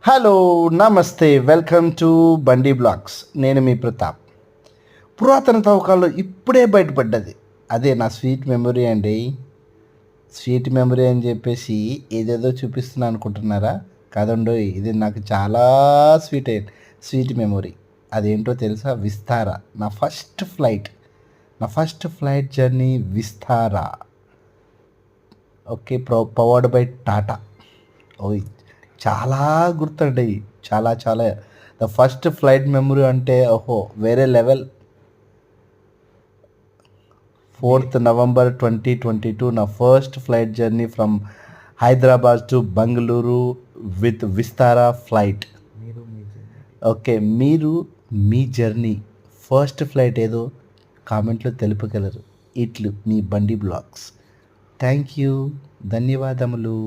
Hello, నమస్తే, welcome to బండి blogs. నేను మీ ప్రతాప్. పురాతన తవ్వకాల్లో ఇప్పుడే బయటపడ్డది. అదే నా స్వీట్ మెమొరీ అండి. స్వీట్ మెమొరీ అని చెప్పేసి ఏదేదో చూపిస్తున్నా అనుకుంటున్నారా? కాదండోయ్, ఇది నాకు చాలా స్వీట్ మెమొరీ. అదేంటో తెలుసా? విస్తారా. నా first flight journey Vistara. Okay, powered by Tata. ఓయ్, చాలా గుర్తుంటాయి. చాలా ద ఫస్ట్ ఫ్లైట్ మెమరీ అంటే ఓహో వేరే లెవెల్. 4th November 2022 నా first flight journey from Hyderabad to Bengaluru with Vistara flight. Okay, మీరు మీ జర్నీ ఫస్ట్ ఫ్లైట్ ఏదో కామెంట్లో తెలుపగలరు. ఇట్లు మీ బండి బ్లాగ్స్. థ్యాంక్ యూ, ధన్యవాదములు.